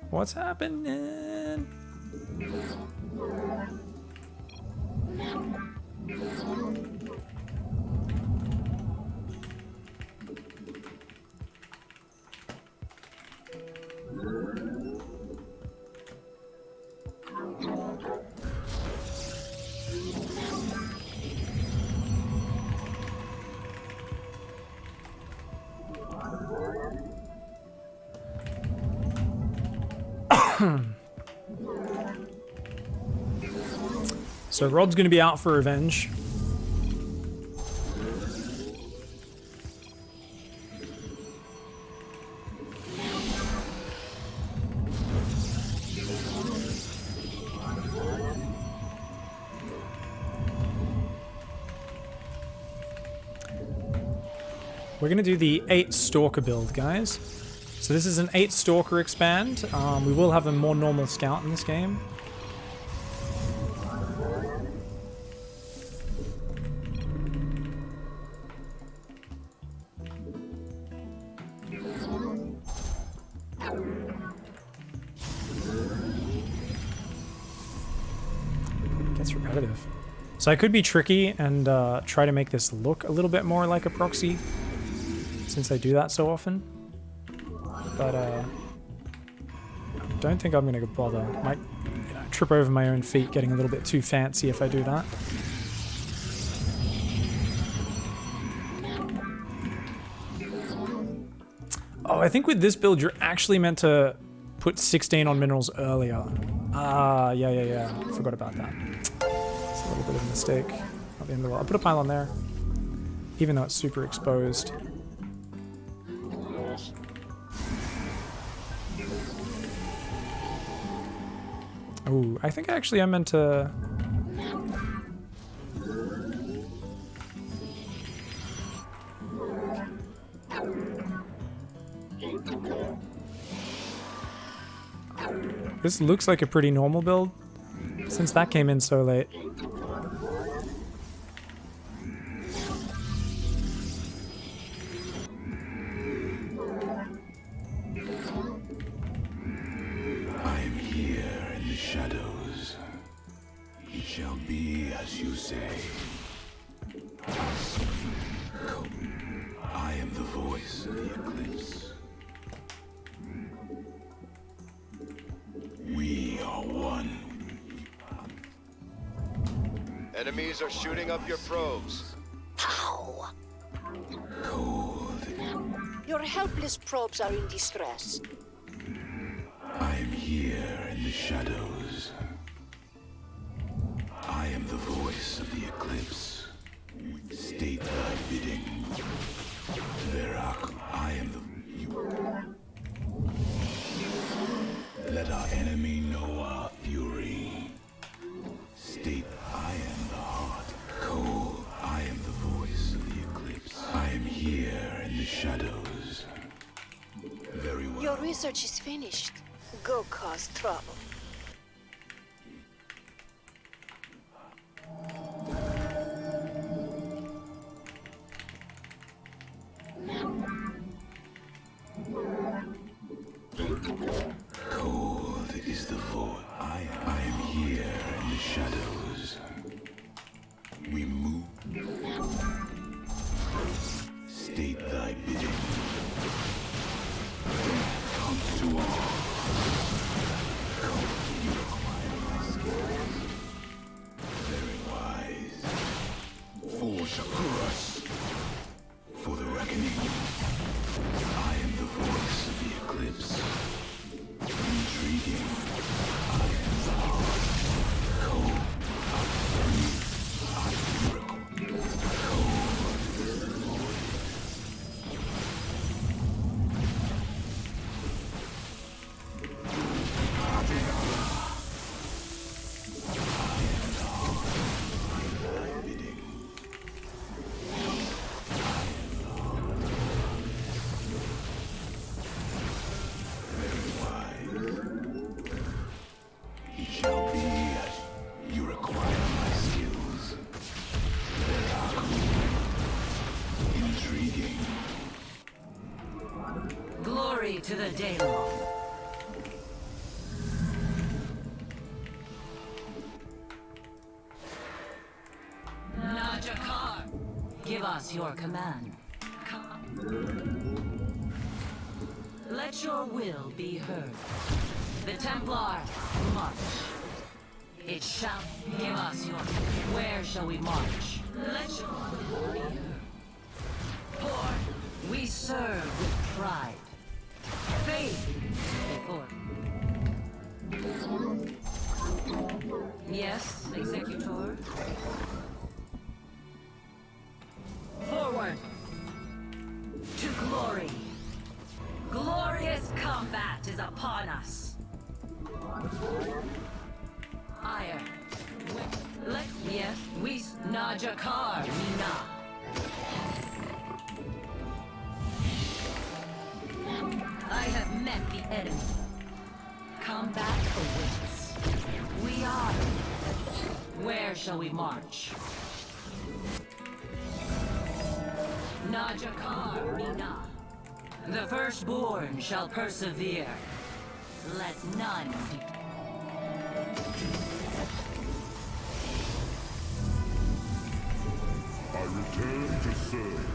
What's happening? So Rob's going to be out for revenge. We're going to do the 8 Stalker build, guys. So this is an 8 Stalker expand. We will have a more normal scout in this game. Gets repetitive. So I could be tricky and try to make this look a little bit more like a proxy, since I do that so often. But I don't think I'm going to bother. Might trip over my own feet getting a little bit too fancy if I do that. Oh, I think with this build you're actually meant to put 16 on minerals earlier. Ah, yeah. Forgot about that. It's a little bit of a mistake. Not the end of the world. I'll put a pylon there, even though it's super exposed. Oh, I think actually I meant to... This looks like a pretty normal build, since that came in so late. Enemies are shooting up your probes. Pow! Cold. Your helpless probes are in distress. I am here in the shadows. I am the voice of the eclipse. State thy bidding. Verak, I am the... Let our enemy know our fury. State I am the heart. Cole, I am the voice of the eclipse. I am here in the shadows. Very well. Your research is finished. Go cause trouble. Cold is the void. I am here in the shadows. We move. State thy bidding. Come to all. Come, you acquire my skills. Very wise. For Shakuras. For the reckoning. I am the voice of the eclipse. Intriguing. I am the heart. Cold. I am miracle. Cold. us your command. Come. Let your will be heard. The Templar, march. It shall give us your... Where shall we march? Let your will be heard. For we serve with pride. Faith before. Yes, Executor. Forward. To glory. Glorious combat is upon us. Ire. Let yes, we Najakar Mina. I have met the enemy. Combat awaits. We are. Where shall we march? Najakar Mina. The firstborn shall persevere. Let none be. I return to serve.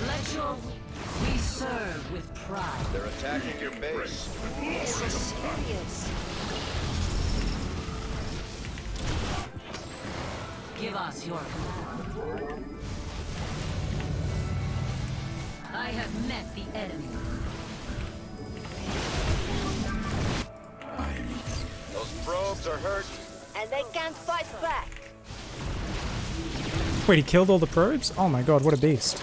Let your... We serve with pride. They're attacking your base. This is serious. Give us your command. I have met the enemy. Those probes are hurt. And they can't fight back. Wait, he killed all the probes? Oh my god, what a beast.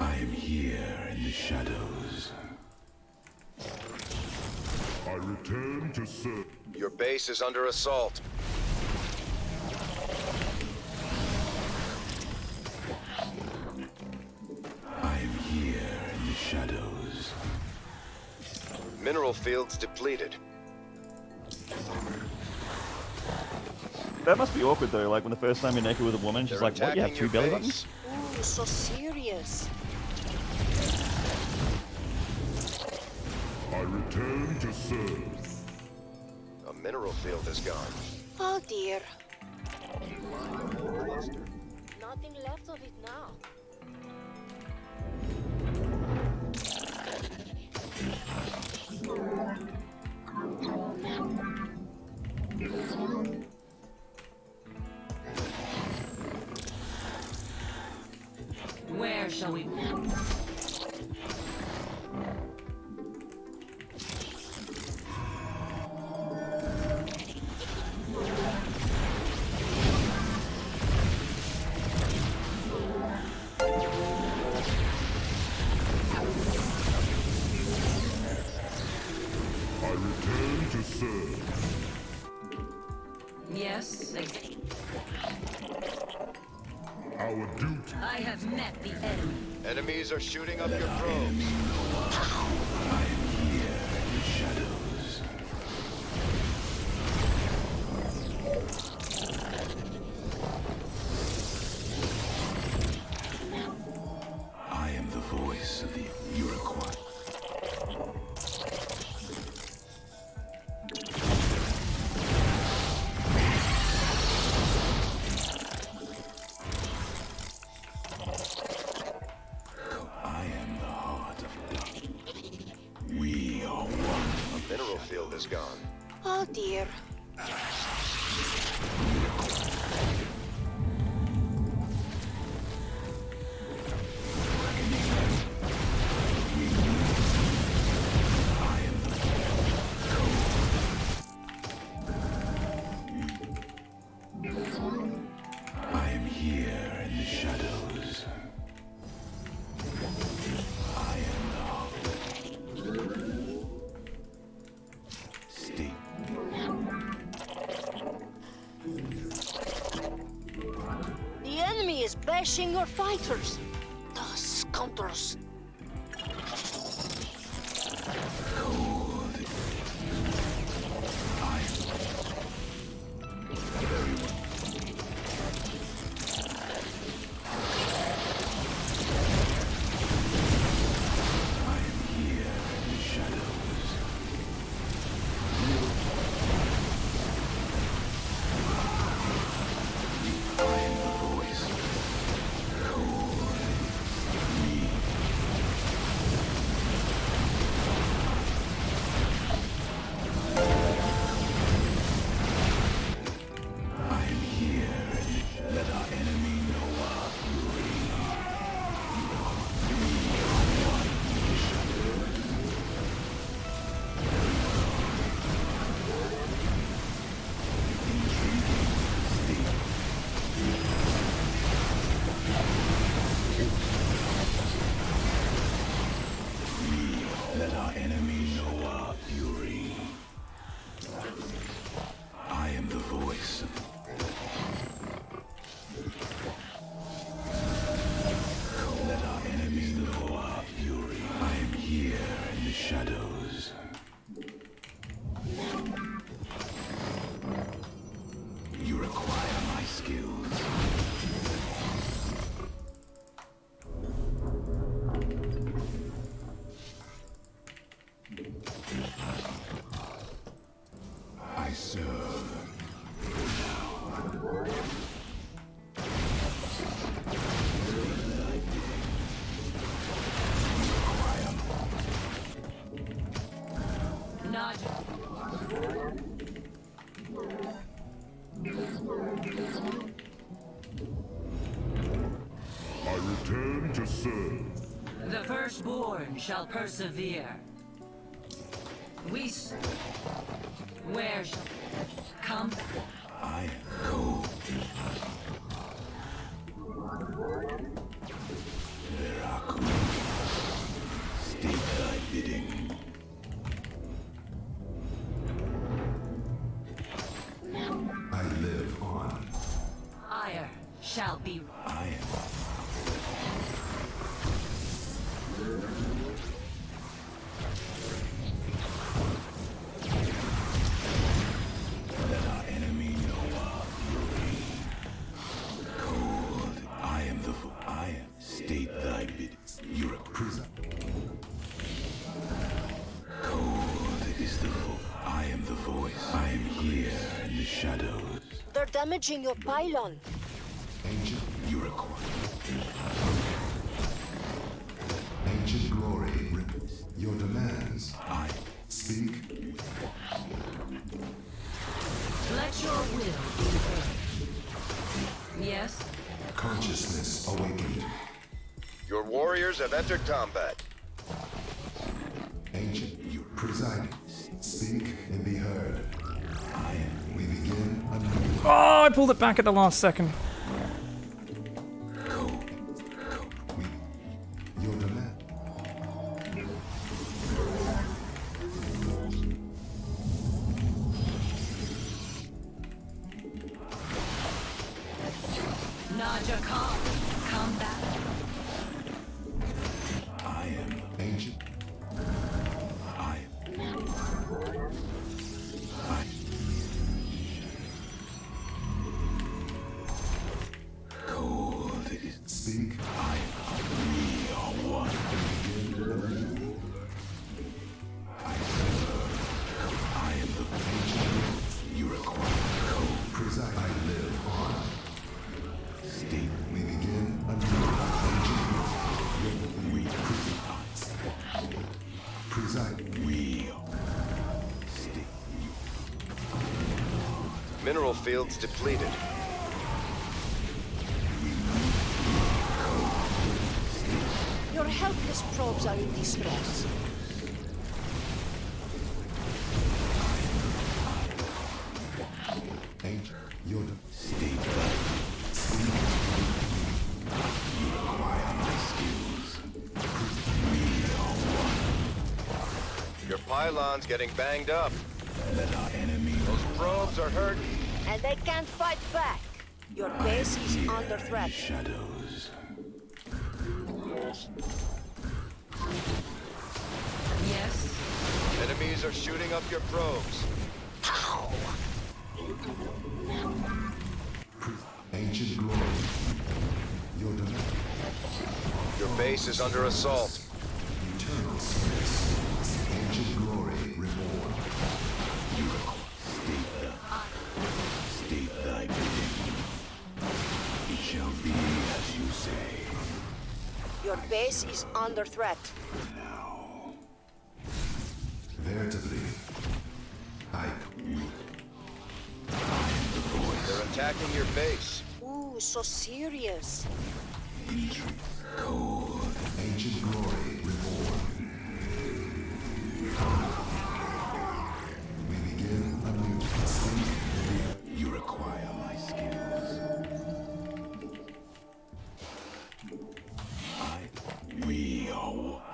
I am here in the shadows. I return to serve. Your base is under assault. I am here in the shadows. Mineral fields depleted. That must be awkward though, like when the first time you're naked with a woman, she's They're like, what, you have attacking 2 your belly base. buttons? Ooh, so serious. I return to serve. A mineral field is gone. Oh dear. Nothing left of it now. Where shall we... I return to serve. Yes, Our duty. I have met the enemy. Enemies are shooting up your probes. I am here in the shadows. I am the voice of the Iroquois. I am the heart of darkness. We are one. A mineral field is gone. Oh dear. I am here in the shadows. I am the heart. Stay. The enemy is bashing your fighters. The scoundrels. Cold to serve. The firstborn shall persevere. Where shall come back? I am cold. Veraku. State thy bidding. I live on. Ire shall be. I am. Let our enemy know our fury. Cold, I am the I am. State thy bid. You're a prisoner. Cold is the I am the voice. I am here in the shadows. They're damaging your pylon. Ancient, you require. Ancient glory, your demands. I speak. Let your will be heard. Yes? Consciousness awakened. Your warriors have entered combat. Ancient, you preside. Speak and be heard. I am. We begin anew. Oh, I pulled it back at the last second. We. Your demand. Naja, come back. I am ancient. I am. I. Cold is. Speak. I am. We are one. I am the ancient. You require cold. Preside. I live on. State. We begin anew. Ancient. We preside. We. State. Mineral fields depleted. Your helpless probes are in distress. Ancient. Your state. Speak. You require my skills. Your pylon's getting banged up. Let our enemy Those probes are hurt. And they can't fight back. Your base is here under in the threat. shadows. Yes? Enemies are shooting up your probes. Ancient glory. Your demand. Your base is under assault. Eternal space. Ancient glory reborn. You state thy bidding. It shall be as you say. Your base is under threat. Now. Veritably. I am the voice. They're attacking your base. Ooh, so serious. Intrigue. Cold. Ancient glory reborn. We begin anew. Speak. You require my skills.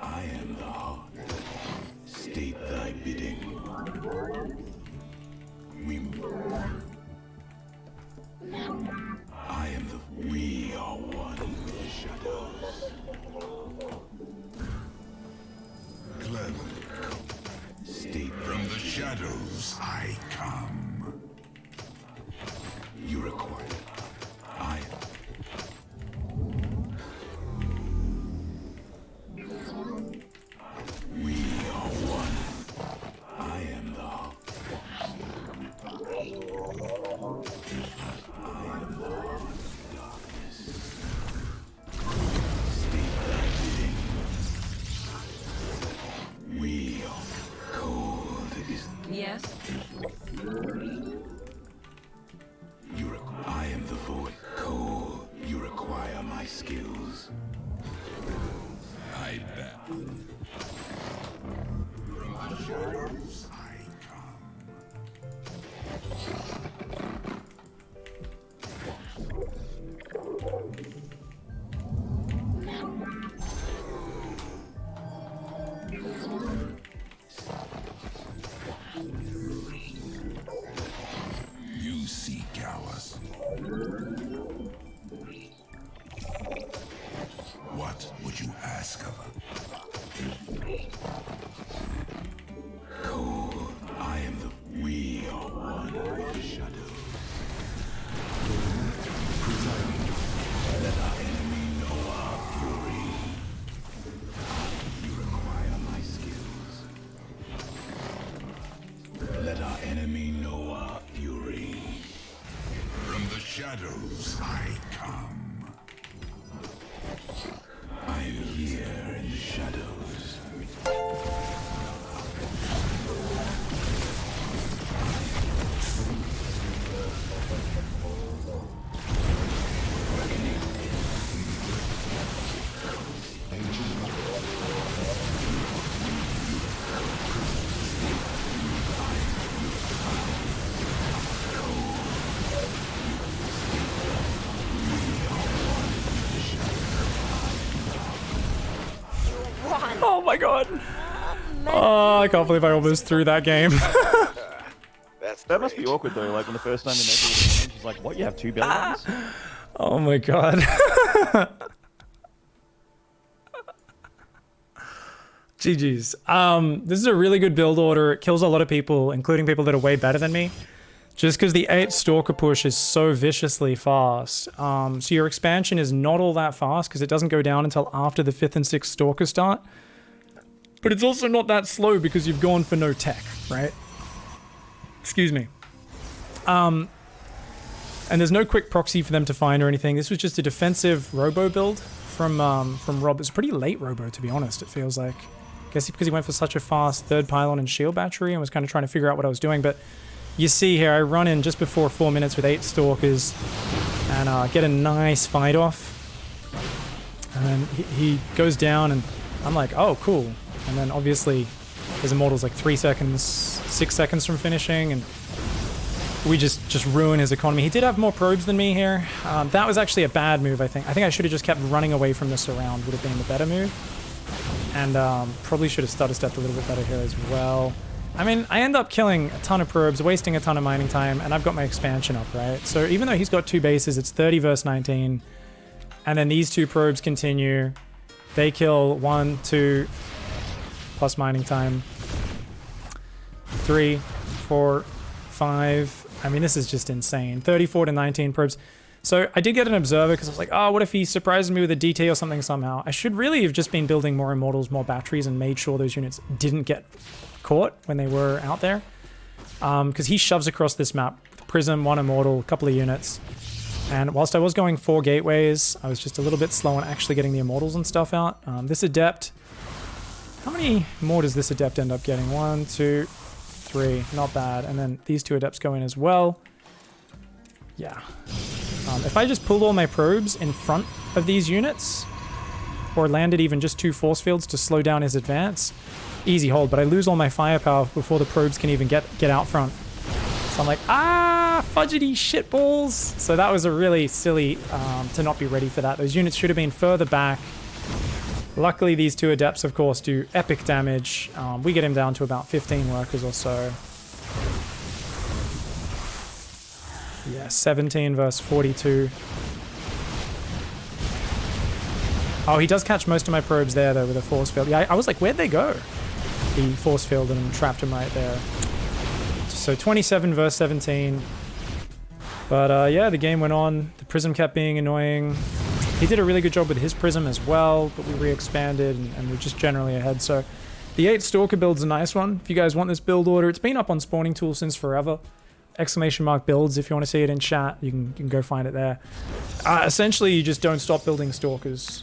I am the heart. State thy bidding. I am the. We are one in the shadows. Clever. State from the shadows I come. You require. I. We are one. I am the heart. I am the heart of darkness. State thy bidding. We are cold is. Yes? I am the void. Cold. You require my skills. You seek ours. What would you ask of her? Cold, I am the... We are one with the shadow. Let our enemy know our fury. You require my skills. Let our enemy know our fury. From the shadows I come. I am here in the shadows. Oh my god. Oh, I can't believe I almost threw that game. That's That must be great. awkward though, like when the first time you make it with a woman, she's like, what, you have two belly buttons? Oh my god. GG's. This is a really good build order. It kills a lot of people, including people that are way better than me. Just because the 8 Stalker push is so viciously fast. So your expansion is not all that fast because it doesn't go down until after the 5th and 6th Stalker start. But it's also not that slow because you've gone for no tech, right? Excuse me. And there's no quick proxy for them to find or anything. This was just a defensive robo build from Rob. It's a pretty late robo, to be honest, it feels like. I guess because he went for such a fast 3rd pylon and shield battery and was kind of trying to figure out what I was doing. But you see here, I run in just before 4 minutes with 8 Stalkers and get a nice fight off. And then he goes down and I'm like, oh, cool. And then obviously his Immortal's like 3 seconds, 6 seconds from finishing, and we just ruin his economy. He did have more probes than me here. That was actually a bad move, I think. I think I should have just kept running away from this around, would have been the better move. And probably should have stutter stepped a little bit better here as well. I mean, I end up killing a ton of probes, wasting a ton of mining time, and I've got my expansion up, right? So even though he's got 2 bases, it's 30 versus 19. And then these 2 probes continue. They kill 1, 2, plus mining time. 3, 4, 5. I mean, this is just insane. 34 to 19 probes. So I did get an observer because I was like, oh, what if he surprises me with a DT or something somehow? I should really have just been building more Immortals, more batteries, and made sure those units didn't get caught when they were out there. Because he shoves across this map with Prism, 1 Immortal, a couple of units. And whilst I was going 4 gateways, I was just a little bit slow on actually getting the Immortals and stuff out. This Adept, how many more does this Adept end up getting? 1, 2, 3, not bad. And then these 2 Adepts go in as well. Yeah. If I just pulled all my probes in front of these units, or landed even just 2 force fields to slow down his advance, easy hold, but I lose all my firepower before the probes can even get out front. So I'm like, fudgety shitballs. So that was a really silly to not be ready for that. Those units should have been further back. Luckily, these 2 Adepts, of course, do epic damage. We get him down to about 15 workers or so. Yeah, 17 versus 42. Oh, he does catch most of my probes there, though, with a force field. Yeah, I was like, where'd they go? He force fielded and trapped him right there. So 27 versus 17. But yeah, the game went on. The Prism kept being annoying. He did a really good job with his Prism as well, but we re-expanded and we're just generally ahead. So the 8 Stalker build's a nice one. If you guys want this build order, it's been up on Spawning Tool since forever. ! builds if you want to see it in chat. You can go find it there. Essentially, you just don't stop building Stalkers.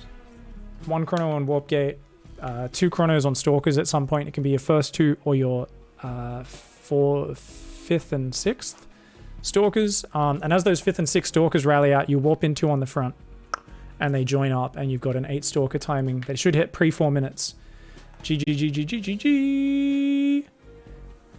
1 chrono on Warp Gate, 2 chronos on Stalkers at some point. It can be your first 2 or your 5th and 6th Stalkers. And as those 5th and 6th Stalkers rally out, you warp in 2 on the front. And they join up, and you've got an 8 Stalker timing that should hit pre 4 minutes. GG.